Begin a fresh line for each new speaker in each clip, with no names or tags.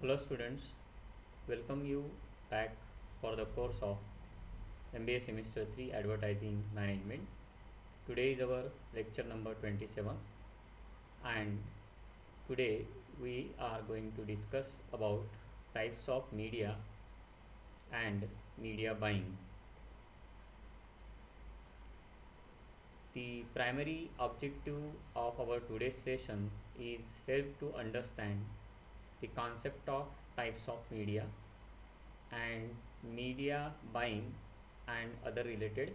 Hello students, welcome you back for the course of MBA Semester 3 Advertising Management. Today is our lecture number 27 and today we are going to discuss about types of media and media buying. The primary objective of our today's session is help to understand the concept of types of media and media buying and other related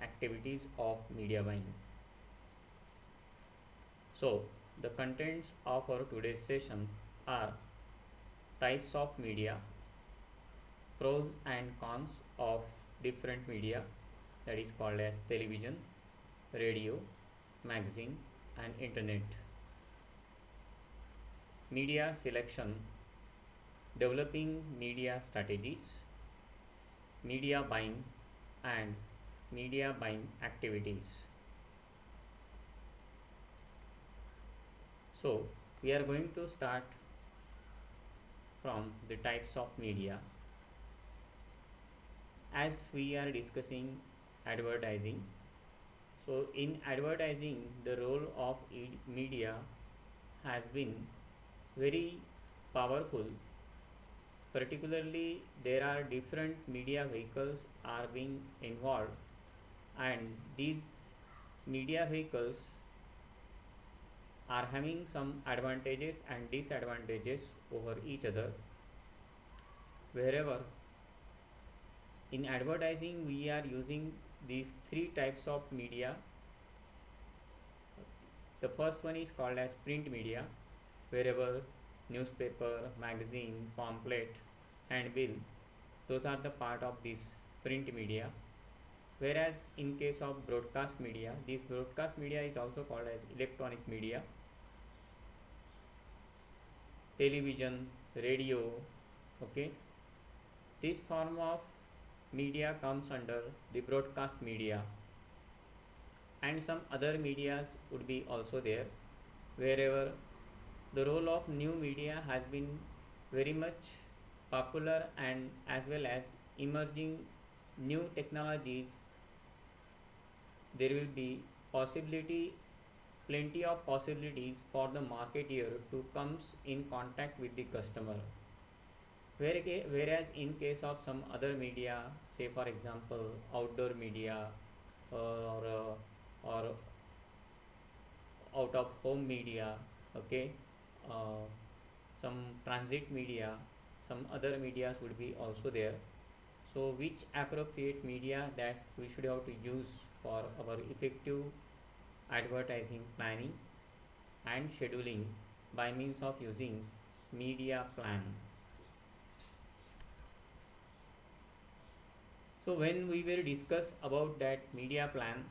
activities of media buying. So, the contents of our today's session are types of media, pros and cons of different media, that is called as television, radio, magazine and internet, media selection, developing media strategies, media buying and media buying activities. So we are going to start from the types of media. As we are discussing advertising, so in advertising the role of media has been very powerful. Particularly there are different media vehicles are being involved and these media vehicles are having some advantages and disadvantages over each other. Wherever in advertising we are using these three types of media. The first one is called as print media, wherever newspaper, magazine, pamphlet, handbill, those are the part of this print media. Whereas in case of broadcast media, this broadcast media is also called as electronic media. Television, radio, okay, this form of media comes under the broadcast media, and some other medias would be also there, wherever the role of new media has been very much popular and as well as emerging new technologies. There will be plenty of possibilities for the marketeer to comes in contact with the customer. Whereas in case of some other media, say for example outdoor media or out of home media, okay, uh, some transit media, some other medias would be also there. So which appropriate media that we should have to use for our effective advertising planning and scheduling by means of using media plan. So when we will discuss about that media plan,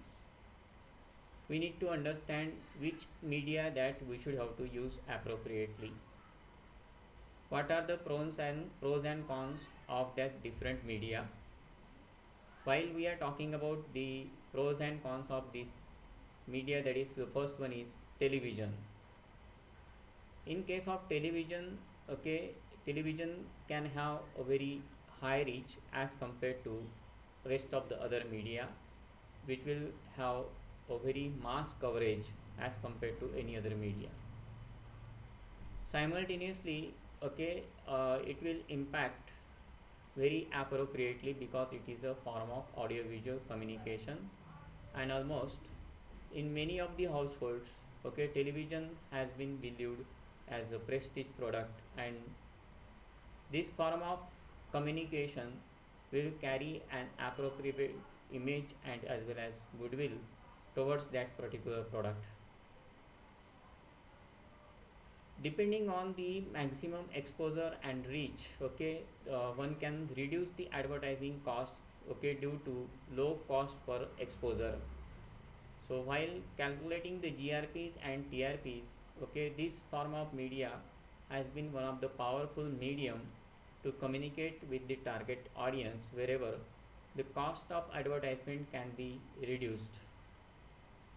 we need to understand which media that we should have to use appropriately. What are the pros and cons of that different media? While we are talking about the pros and cons of this media, that is the first one is television. In case of television, okay, television can have a very high reach as compared to rest of the other media, which will have a very mass coverage as compared to any other media. Simultaneously, okay, it will impact very appropriately because it is a form of audio visual communication, and almost in many of the households, okay, television has been believed as a prestige product, and this form of communication will carry an appropriate image and as well as goodwill towards that particular product. Depending on the maximum exposure and reach, okay, one can reduce the advertising cost, okay, due to low cost per exposure. So while calculating the GRPs and TRPs, okay, this form of media has been one of the powerful medium to communicate with the target audience, wherever the cost of advertisement can be reduced.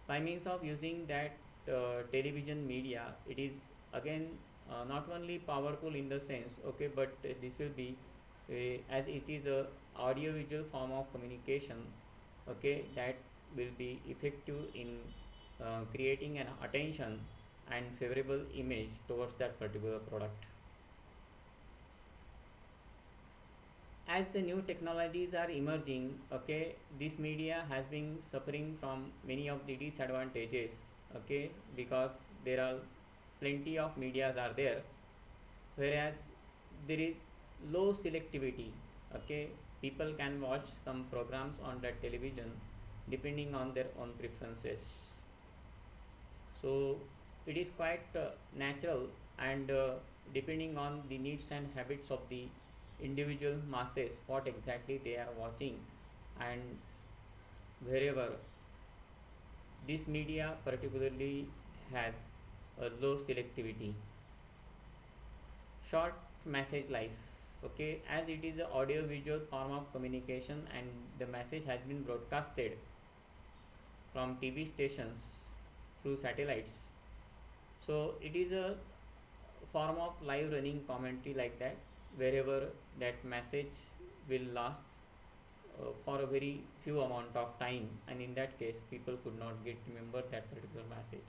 By means of using that television media, it is again not only powerful in the sense, okay, but this will be as it is a audio visual form of communication, okay, that will be effective in creating an attention and favorable image towards that particular product. As the new technologies are emerging, okay, this media has been suffering from many of the disadvantages, okay, because there are plenty of medias are there, whereas there is low selectivity, okay, people can watch some programs on that television depending on their own preferences. So it is quite natural, and depending on the needs and habits of the individual masses, what exactly they are watching, and wherever this media particularly has a low selectivity. Short message life, okay, as it is an audio visual form of communication and the message has been broadcasted from TV stations through satellites, so it is a form of live running commentary like that, wherever that message will last for a very few amount of time, and in that case people could not get remember that particular message.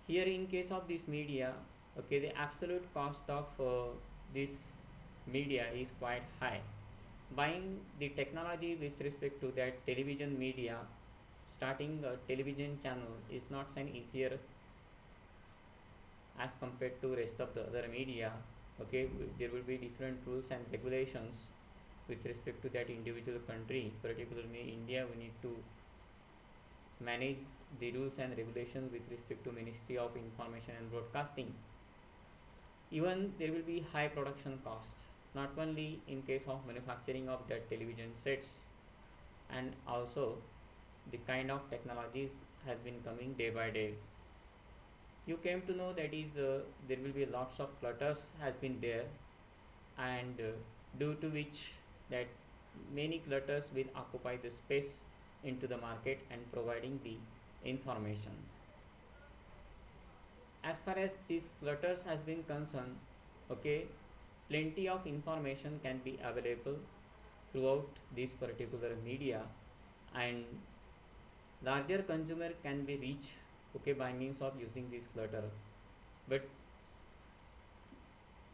Here in case of this media, okay, the absolute cost of this media is quite high. Buying the technology with respect to that television media, starting a television channel is not an easier as compared to rest of the other media, okay. There will be different rules and regulations with respect to that individual country, particularly India. We need to manage the rules and regulations with respect to Ministry of Information and Broadcasting. Even there will be high production cost, not only in case of manufacturing of that television sets, and also the kind of technologies has been coming day by day. You came to know that is there will be lots of clutters has been there, and due to which that many clutters will occupy the space into the market and providing the informations. As far as these clutters has been concerned, okay, plenty of information can be available throughout this particular media, and larger consumer can be reached, okay, by means of using this clutter. But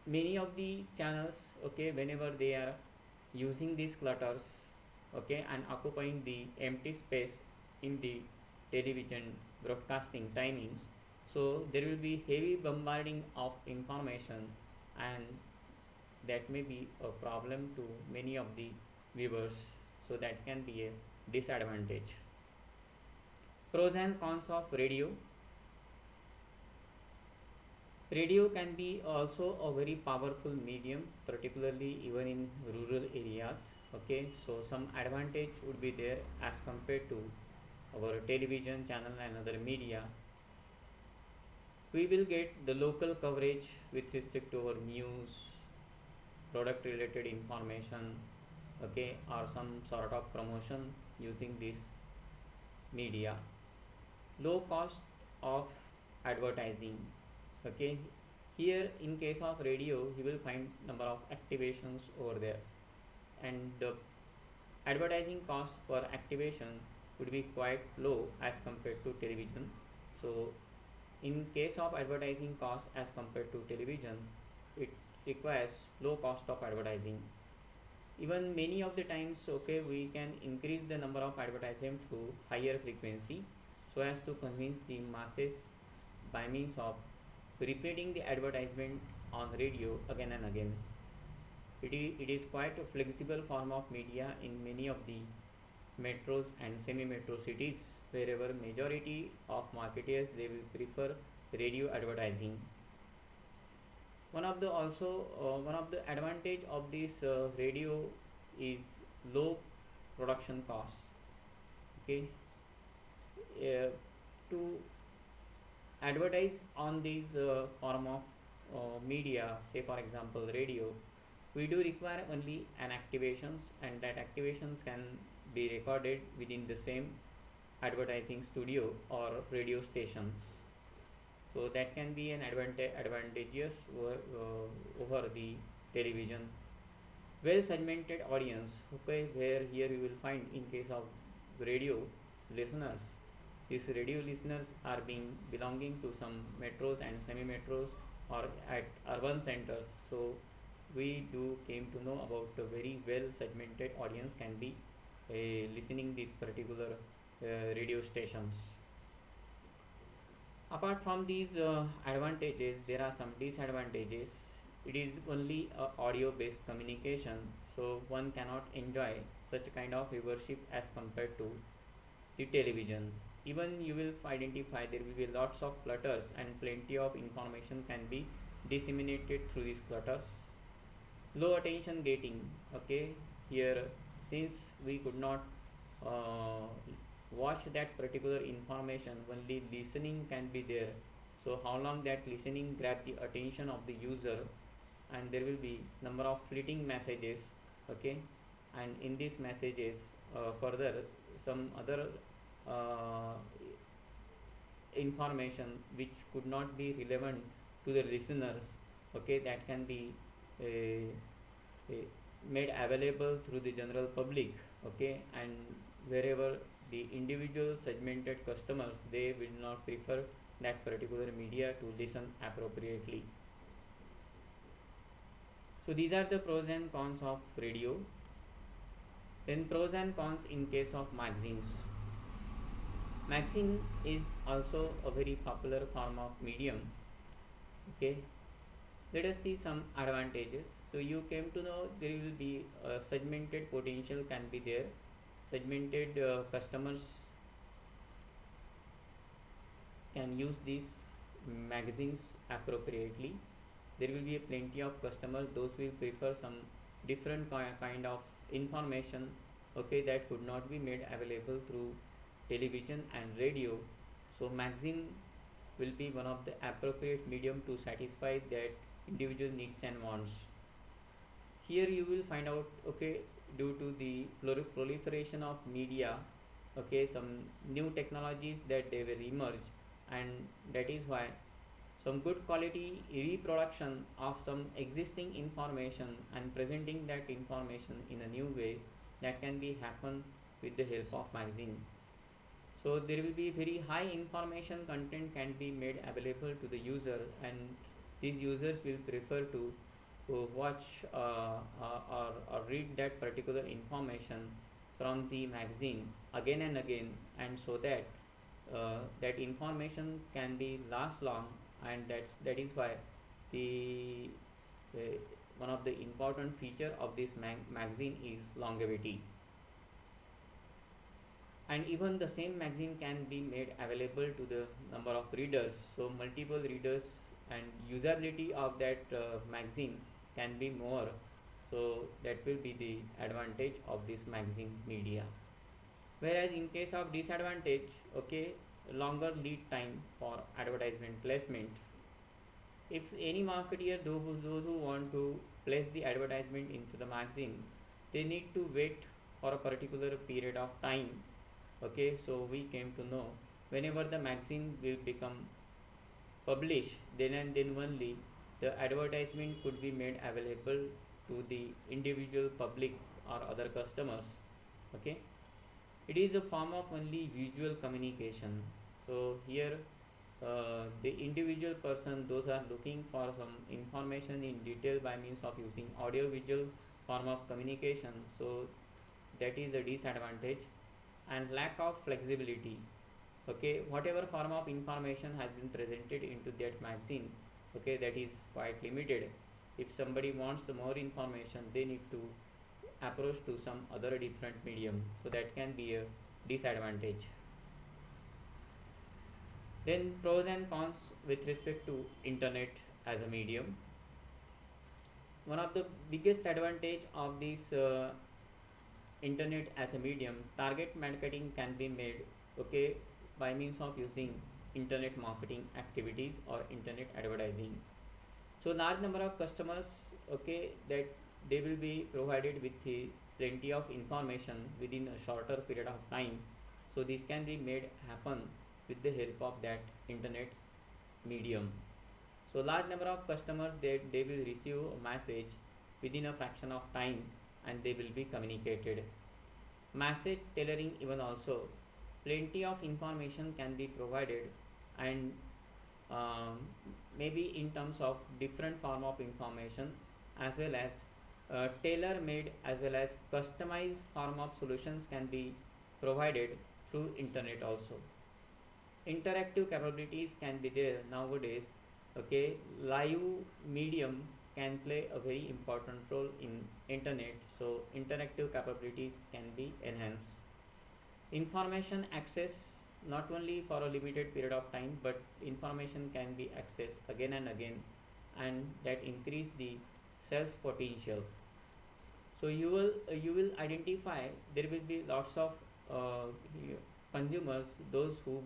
many of the channels, okay, whenever they are using these clutters, okay, and occupying the empty space in the television broadcasting timings, so there will be heavy bombarding of information, and that may be a problem to many of the viewers, so that can be a disadvantage. Pros and cons of radio. Radio can be also a very powerful medium, particularly even in rural areas. Okay, so some advantage would be there as compared to our television channel and other media. We will get the local coverage with respect to our news, product related information, okay, or some sort of promotion using this media. Low cost of advertising, okay. Here in case of radio you will find number of activations over there, and the advertising cost for activation would be quite low as compared to television. So in case of advertising cost as compared to television, it requires low cost of advertising. Even many of the times, okay, we can increase the number of advertisement through higher frequency so as to convince the masses by means of repeating the advertisement on radio again and again. It is quite a flexible form of media in many of the metros and semi-metro cities, wherever majority of marketers they will prefer radio advertising. One of the advantage of this radio is low production cost. Okay, to advertise on these form of media, say for example radio, we do require only an activations, and that activations can be recorded within the same advertising studio or radio stations. So that can be an advantageous over the television. Well segmented audience, okay, where here you will find in case of radio listeners, these radio listeners are being belonging to some metros and semi metros or at urban centers. So we do came to know about a very well segmented audience can be listening these particular radio stations. Apart from these advantages, there are some disadvantages. It is only a audio based communication, so one cannot enjoy such kind of viewership as compared to the television. Even you will identify there will be lots of clutters and plenty of information can be disseminated through these clutters. Low attention getting, okay, here since we could not uh, watch that particular information, only listening can be there. So how long that listening grab the attention of the user, and there will be number of fleeting messages, okay, and in these messages further some other uh, information which could not be relevant to the listeners, okay, that can be uh, uh, made available through the general public, okay, and wherever the individual segmented customers they will not prefer that particular media to listen appropriately. So these are the pros and cons of radio. Then pros and cons in case of magazines. Magazine is also a very popular form of medium, okay. Let us see some advantages. So you came to know there will be segmented potential can be there. Segmented customers can use these magazines appropriately. There will be a plenty of customers those will prefer some different kind of information, okay, that could not be made available through television and radio. So magazine will be one of the appropriate medium to satisfy that individual needs and wants. Here you will find out, okay, due to the proliferation of media, okay, some new technologies that they will emerge, and that is why some good quality reproduction of some existing information and presenting that information in a new way, that can be happen with the help of magazine. So there will be very high information content can be made available to the user, and these users will prefer to watch or read that particular information from the magazine again and again, and so that that information can be last long, and that is why the uh, one of the important feature of this magazine is longevity. And even the same magazine can be made available to the number of readers, so multiple readers, and usability of that magazine can be more. So that will be the advantage of this magazine media. Whereas in case of disadvantage, okay, longer lead time for advertisement placement. If any marketeer, those who want to place the advertisement into the magazine, they need to wait for a particular period of time, okay. So we came to know whenever the magazine will become published, then and then only the advertisement could be made available to the individual public or other customers, okay. It is a form of only visual communication. So here the individual person those are looking for some information in detail by means of using audio visual form of communication, so that is a disadvantage. And lack of flexibility, okay, whatever form of information has been presented into that magazine, okay, that is quite limited. If somebody wants the more information, they need to approach to some other different medium, so that can be a disadvantage. Then pros and cons with respect to internet as a medium. One of the biggest advantage of this internet as a medium, target marketing can be made, okay, by means of using internet marketing activities or internet advertising. So large number of customers, okay, that they will be provided with plenty of information within a shorter period of time. So this can be made happen with the help of that internet medium. So large number of customers, they will receive a message within a fraction of time, and they will be communicated. Message tailoring even also, plenty of information can be provided, and um, maybe in terms of different form of information, as well as tailor made as well as customized form of solutions can be provided through internet also. Interactive capabilities can be there nowadays. Okay, live medium can play a very important role in internet, so interactive capabilities can be enhanced. Information access, not only for a limited period of time, but information can be accessed again and again, and that increase the sales potential. So you will identify there will be lots of uh, consumers, those who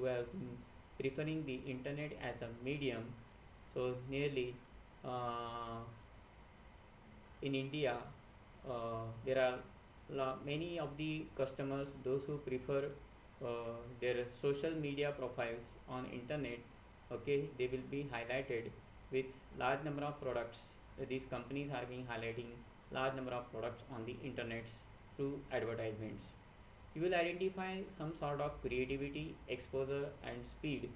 have been preferring the internet as a medium. So nearly uh, in India, there are many of the customers, those who prefer their social media profiles on internet. Okay, they will be highlighted with large number of products. These companies are being highlighting large number of products on the internet through advertisements. You will identify some sort of creativity, exposure, and speed.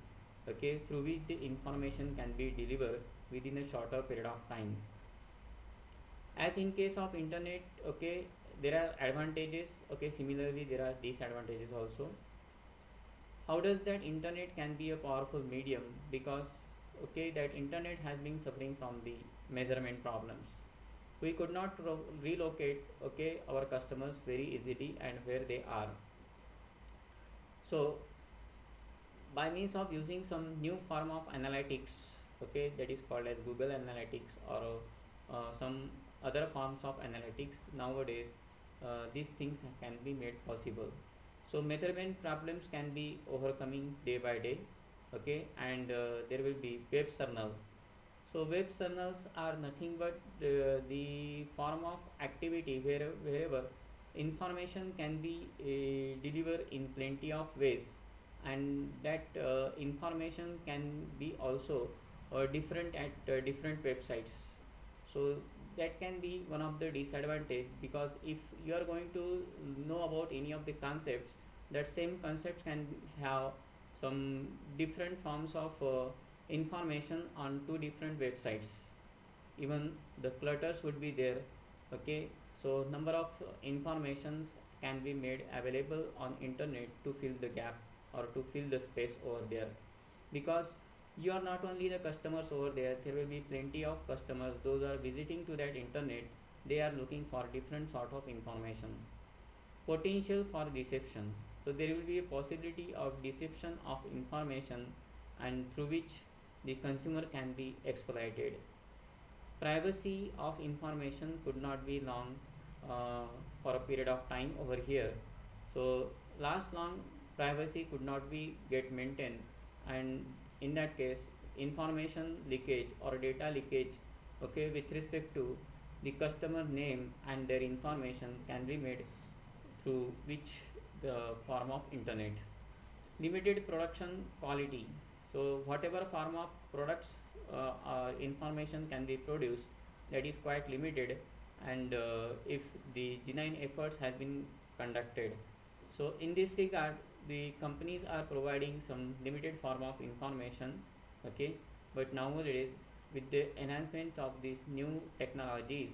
Okay, through which the information can be delivered within a shorter period of time. As in case of internet, okay, there are advantages. Okay, similarly there are disadvantages also. How does that internet can be a powerful medium? Because okay, that internet has been suffering from the measurement problems. We could not relocate, okay, our customers very easily and where they are. So by means of using some new form of analytics, okay, that is called as Google Analytics, or some other forms of analytics nowadays, these things can be made possible. So measurement problems can be overcoming day by day. Okay, and there will be web journal. So web journals are nothing but the form of activity wherever information can be delivered in plenty of ways, and that information can be also different at different websites. So that can be one of the disadvantage, because if you are going to know about any of the concepts, that same concepts can have some different forms of information on two different websites. Even the clutters would be there. Okay, so number of informations can be made available on internet to fill the gap or to fill the space over there. Because you are not only the customers over there, there will be plenty of customers, those are visiting to that internet, they are looking for different sort of information. Potential for deception, so there will be a possibility of deception of information, and through which the consumer can be exploited. Privacy of information could not be long uh, for a period of time over here. So last long, privacy could not be get maintained, and in that case information leakage or data leakage, okay, with respect to the customer name and their information can be made through which the form of internet. Limited production quality, so whatever form of products information can be produced, that is quite limited, and if the genuine efforts has been conducted. So in this regard, the companies are providing some limited form of information. Okay, but nowadays with the enhancement of these new technologies,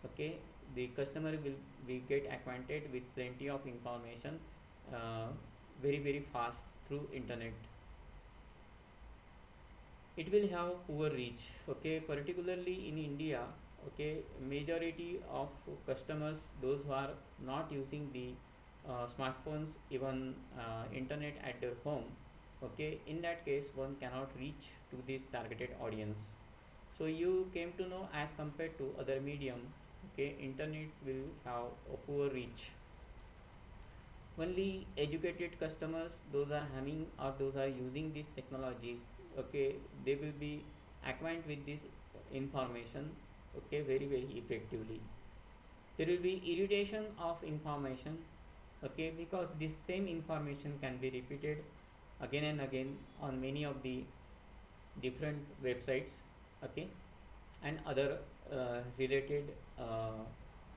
okay, the customer will get acquainted with plenty of information uh, very fast through internet. It will have poor reach. Okay, particularly in India. Okay, majority of customers, those who are not using the smartphones, even internet at their home. Okay, in that case one cannot reach to this targeted audience. So you came to know, as compared to other medium, okay, internet will have a poor reach. Only educated customers, those are having or those are using these technologies, okay, they will be acquainted with this information, okay, very effectively. There will be irritation of information, okay, because this same information can be repeated again and again on many of the different websites, okay, and other related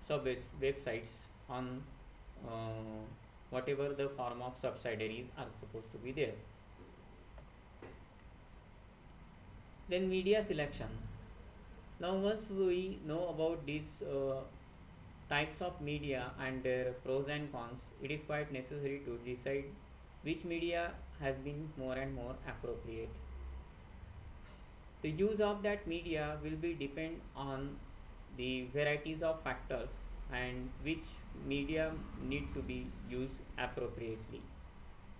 sub websites on uh, whatever the form of subsidiaries are supposed to be there. Then media selection. Now once we know about these types of media and their pros and cons, it is quite necessary to decide which media has been more and more appropriate. The use of that media will be depend on the varieties of factors and which media need to be used appropriately.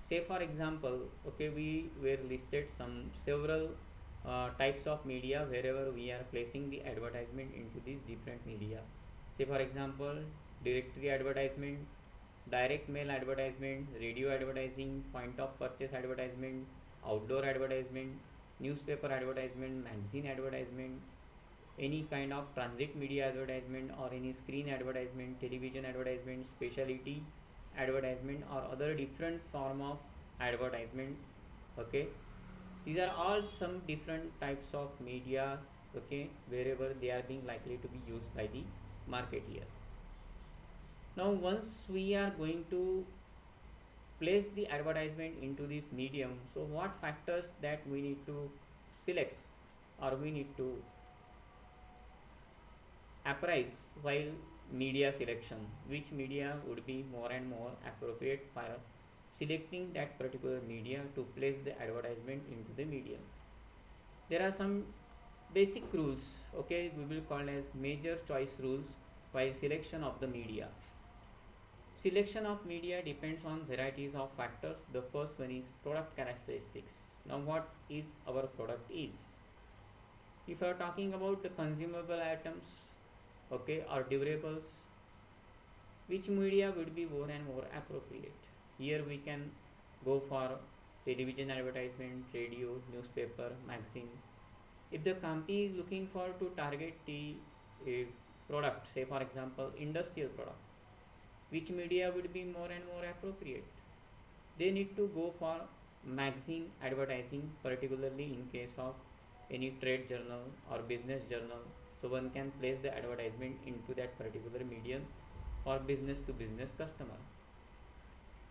Say for example, okay, we were listed some several types of media wherever we are placing the advertisement into these different media. Say for example, directory advertisement, direct mail advertisement, radio advertising, point of purchase advertisement, outdoor advertisement, newspaper advertisement, magazine advertisement, any kind of transit media advertisement or any screen advertisement, television advertisement, specialty advertisement or other different form of advertisement. Okay, these are all some different types of medias, okay, wherever they are being likely to be used by the marketeer. Now once we are going to place the advertisement into this medium, so what factors that we need to select or we need to apprise while media selection, which media would be more and more appropriate for selecting that particular media to place the advertisement into the medium. There are some basic rules, okay, we will call as major choice rules while selection of the media. Selection of media depends on varieties of factors. The first one is product characteristics. Now what is our product is? If you are talking about the consumable items, okay, or durables, which media would be more and more appropriate? Here we can go for television advertisement, radio, newspaper, magazine. If the company is looking for to target the product, say for example industrial product, which media would be more and more appropriate? They need to go for magazine advertising, particularly in case of any trade journal or business journal. So one can place the advertisement into that particular medium for business to business customer.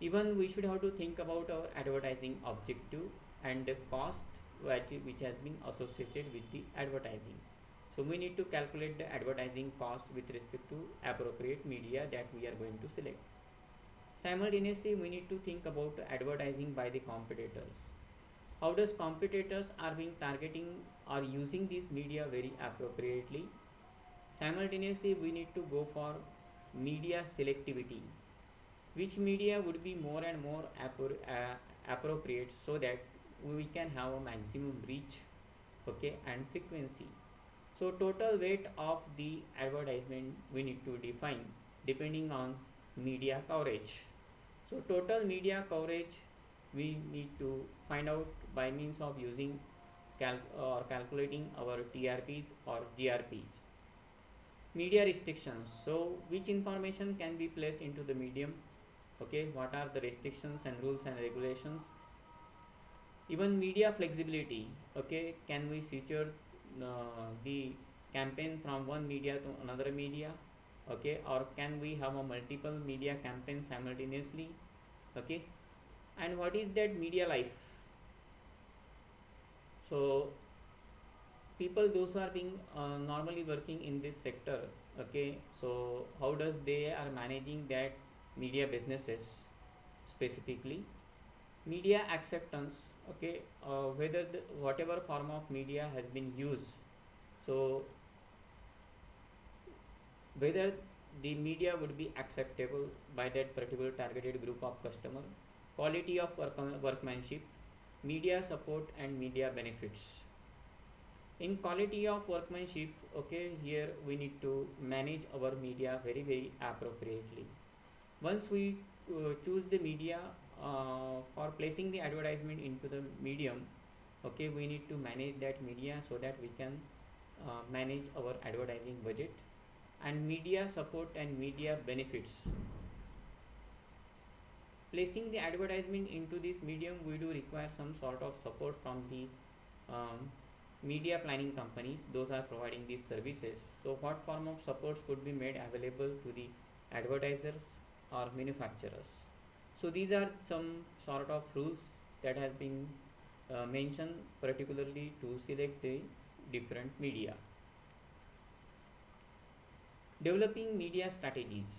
Even we should have to think about our advertising objective and the cost which has been associated with the advertising. So we need to calculate the advertising cost with respect to appropriate media that we are going to select. Simultaneously, we need to think about advertising by the competitors. How does competitors are being targeting or using this media very appropriately? Simultaneously, we need to go for media selectivity. Which media would be more and more appropriate so that we can have a maximum reach, okay, and frequency. So total weight of the advertisement we need to define depending on media coverage. So total media coverage we need to find out by means of using or calculating our TRPs or GRPs. Media restrictions. So which information can be placed into the medium? Okay, what are the restrictions and rules and regulations? Even media flexibility. Okay, can we switch the campaign from one media to another media? Okay, or can we have a multiple media campaign simultaneously? Okay, and what is that media life? So people those who are being normally working in this sector, okay, so how does they are managing that media businesses? Specifically media acceptance, okay, whether whatever form of media has been used, so whether the media would be acceptable by that particular targeted group of customer. Quality of workmanship, media support and media benefits. In quality of workmanship, okay, here we need to manage our media very appropriately. Once we choose the media for placing the advertisement into the medium, okay, we need to manage that media so that we can manage our advertising budget. And media support and media benefits, placing the advertisement into this medium, we do require some sort of support from these um, media planning companies, those are providing these services. So what form of supports could be made available to the advertisers or manufacturers? So these are some sort of rules that has been mentioned particularly to select the different media. Developing media strategies.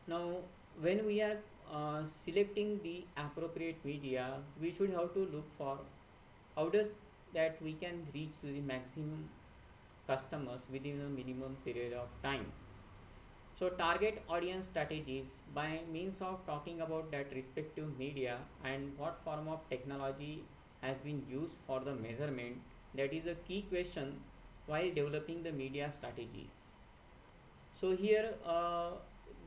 Now, when we are selecting the appropriate media, we should have to look for how does that we can reach to the maximum customers within a minimum period of time. So target audience strategies by means of talking about that respective media and what form of technology has been used for the measurement, that is a key question while developing the media strategies. So here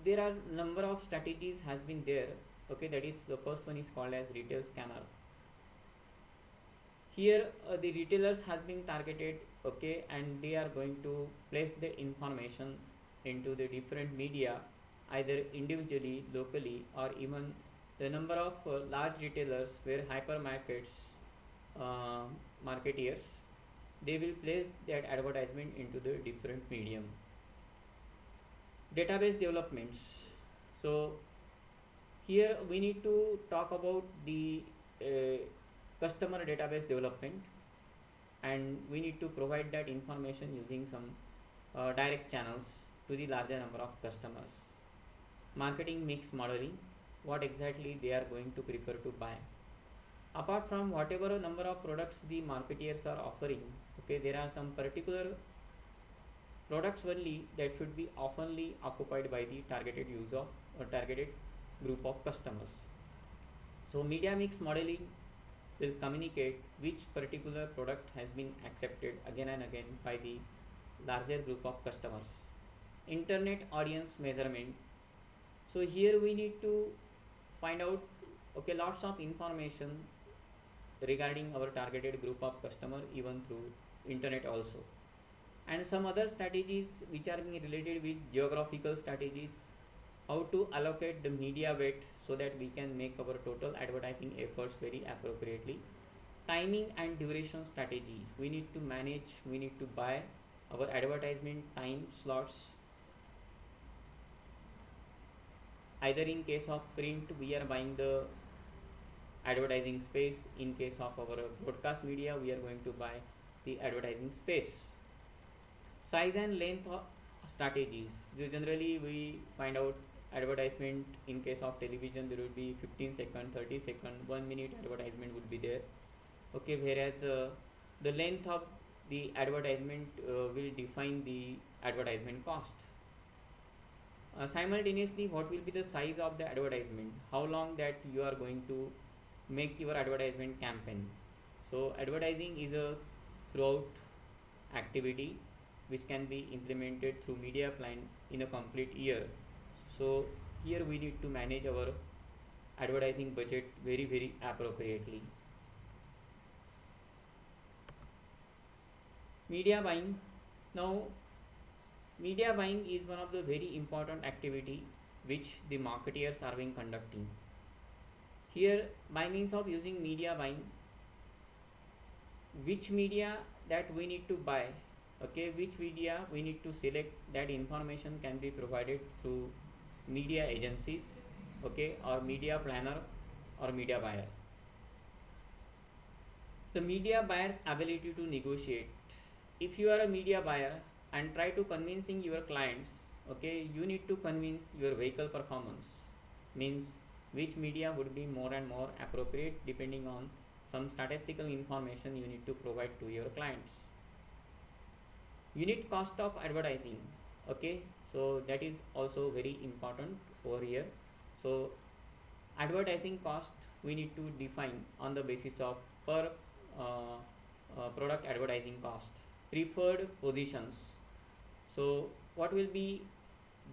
there are number of strategies has been there. Okay, that is the first one is called as retail scanner. Here the retailers has been targeted, okay, and they are going to place the information into the different media either individually, locally, or even the number of large retailers where hypermarkets, uh, marketeers, they will place that advertisement into the different medium. Database developments. So here we need to talk about the uh, customer database development, and we need to provide that information using some direct channels to the larger number of customers. Marketing mix modeling, what exactly they are going to prefer to buy. Apart from whatever number of products the marketeers are offering, okay, there are some particular products only that should be oftenly occupied by the targeted user or targeted group of customers. So media mix modeling will communicate which particular product has been accepted again and again by the larger group of customers. Internet audience measurement. So here we need to find out, okay, lots of information regarding our targeted group of customer even through internet also. And some other strategies which are being related with geographical strategies, how to allocate the media weight so that we can make our total advertising efforts very appropriately. Timing and duration strategy, we need to manage, we need to buy our advertisement time slots. Either in case of print we are buying the advertising space, in case of our broadcast media we are going to buy the advertising space. Size and length of strategies, so generally we find out advertisement in case of television there will be 15 second, 30 second, 1 minute advertisement would be there, okay, whereas the length of the advertisement will define the advertisement cost. Simultaneously, what will be the size of the advertisement, how long that you are going to make your advertisement campaign. So advertising is a throughout activity which can be implemented through media plan in a complete year. So here we need to manage our advertising budget very appropriately. Media buying. Now media buying is one of the very important activity which the marketeers are being conducting. Here by means of using media buying, which media that we need to buy, okay, which media we need to select, that information can be provided through media agencies, okay, or media planner or media buyer. The media buyer's ability to negotiate. If you are a media buyer and try to convincing your clients, okay, you need to convince your vehicle performance, means which media would be more and more appropriate depending on some statistical information you need to provide to your clients. Unit cost of advertising, okay, so that is also very important over here. So advertising cost we need to define on the basis of per product advertising cost. Preferred positions, so what will be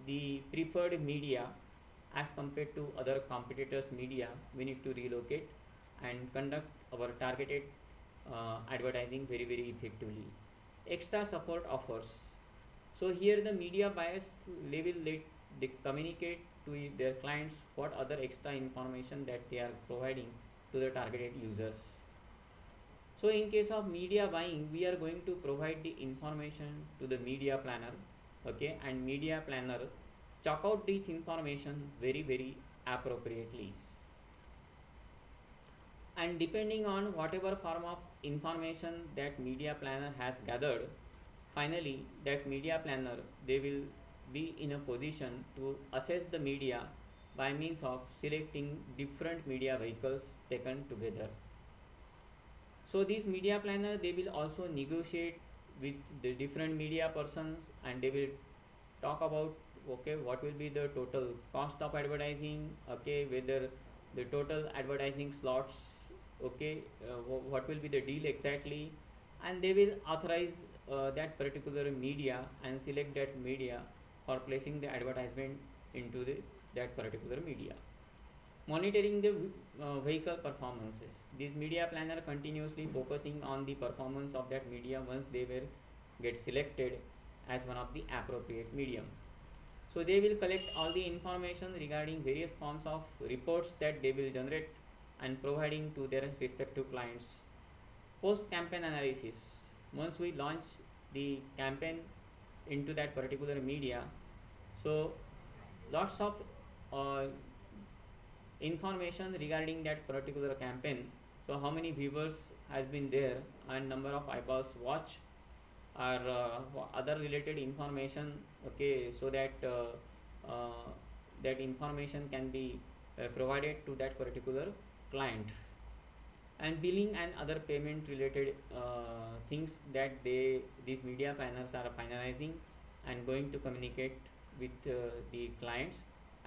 the preferred media as compared to other competitors media, we need to relocate and conduct our targeted advertising very effectively. Extra support offers, so here the media buyers they will they communicate to their clients what other extra information that they are providing to the targeted users. So in case of media buying, we are going to provide the information to the media planner, okay, and media planner chalk out this information very appropriately. And depending on whatever form of information that media planner has gathered, finally that media planner, they will be in a position to assess the media by means of selecting different media vehicles taken together. So these media planner, they will also negotiate with the different media persons, and they will talk about, okay, what will be the total cost of advertising, okay, whether the total advertising slots, okay, what will be the deal exactly, and they will authorize that particular media and select that media for placing the advertisement into that particular media. Monitoring the vehicle performances. This media planner continuously focusing on the performance of that media once they were get selected as one of the appropriate medium. So they will collect all the information regarding various forms of reports that they will generate and providing to their respective clients. Post campaign analysis. Once we launch the campaign into that particular media, so lots of uh, information regarding that particular campaign. So how many viewers has been there and number of eyeballs watch, or other related information, okay, so that that information can be provided to that particular client. And billing and other payment related things that these media planners are finalizing and going to communicate with the clients.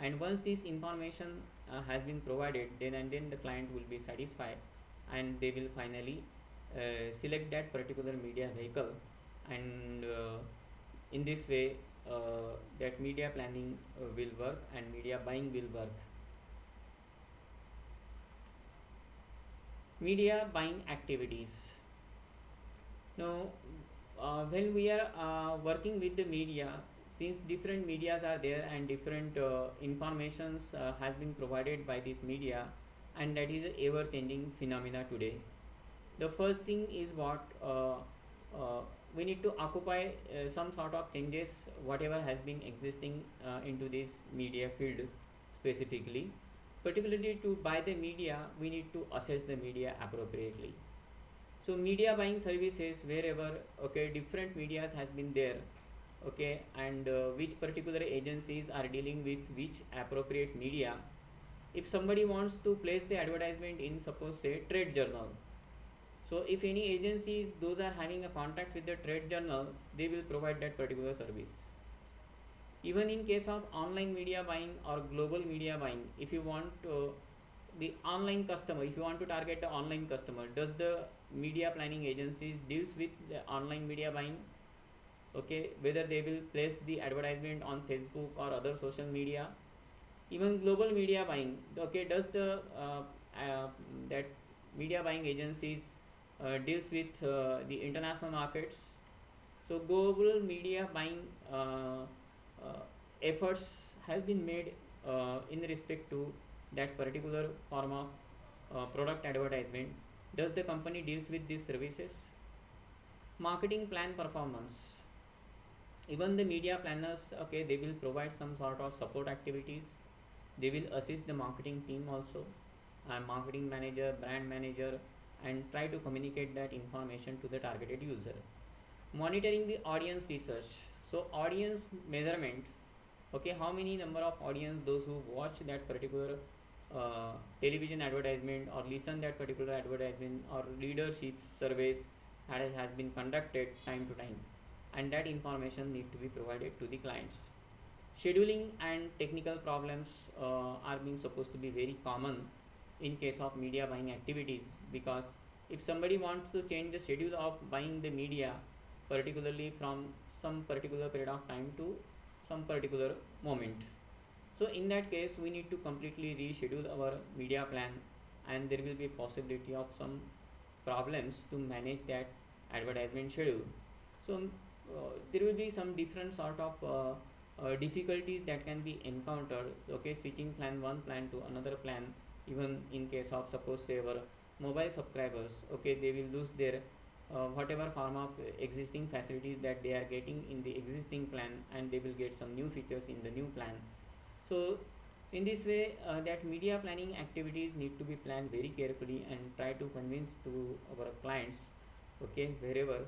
And once this information has been provided, then the client will be satisfied, and they will finally select that particular media vehicle. And in this way, that media planning will work and media buying will work. Media buying activities. Now, when we are working with the media, since different medias are there and different informations has been provided by this media, and that is a ever changing phenomena today. The first thing is what we need to occupy some sort of changes whatever has been existing into this media field specifically. Particularly to buy the media, we need to assess the media appropriately. So media buying services, wherever, okay, different medias has been there, okay, and which particular agencies are dealing with which appropriate media. If somebody wants to place the advertisement in, suppose say, trade journal, so if any agencies those are having a contact with the trade journal, they will provide that particular service. Even in case of online media buying or global media buying, if you want the online customer, if you want to target the online customer, does the media planning agencies deals with the online media buying, okay, whether they will place the advertisement on Facebook or other social media. Even global media buying, okay, does the that media buying agencies deals with the international markets. So global media buying efforts has been made in respect to that particular form of product advertisement. Does the company deals with these services? Marketing plan performance. Even the media planners, okay, they will provide some sort of support activities. They will assist the marketing team also, and marketing manager, brand manager, and try to communicate that information to the targeted user. Monitoring the audience research. So audience measurement, okay, how many number of audience those who watch that particular television advertisement or listen that particular advertisement, or readership surveys has been conducted time to time, and that information need to be provided to the clients. Scheduling and technical problems are being supposed to be very common in case of media buying activities, because if somebody wants to change the schedule of buying the media, particularly from some particular period of time to some particular moment, so in that case we need to completely reschedule our media plan, and there will be possibility of some problems to manage that advertisement schedule. So there will be some different sort of difficulties that can be encountered, okay, switching plan one plan to another plan. Even in case of, suppose say, our mobile subscribers, okay, they will lose their whatever form of existing facilities that they are getting in the existing plan, and they will get some new features in the new plan. So in this way, that media planning activities need to be planned very carefully and try to convince to our clients, okay, wherever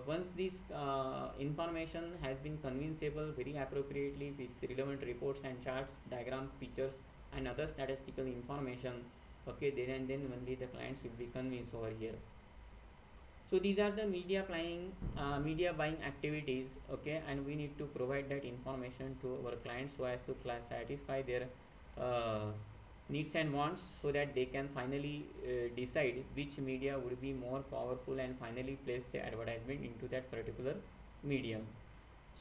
once this information has been convincible very appropriately with relevant reports and charts, diagram, pictures, and other statistical information, okay, then and then only the clients will be convinced over here. So these are the media planning, media buying activities, okay, and we need to provide that information to our clients so as to satisfy their uh, needs and wants, so that they can finally decide which media would be more powerful and finally place the advertisement into that particular medium.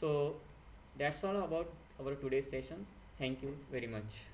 So that's all about our today's session. Thank you very much.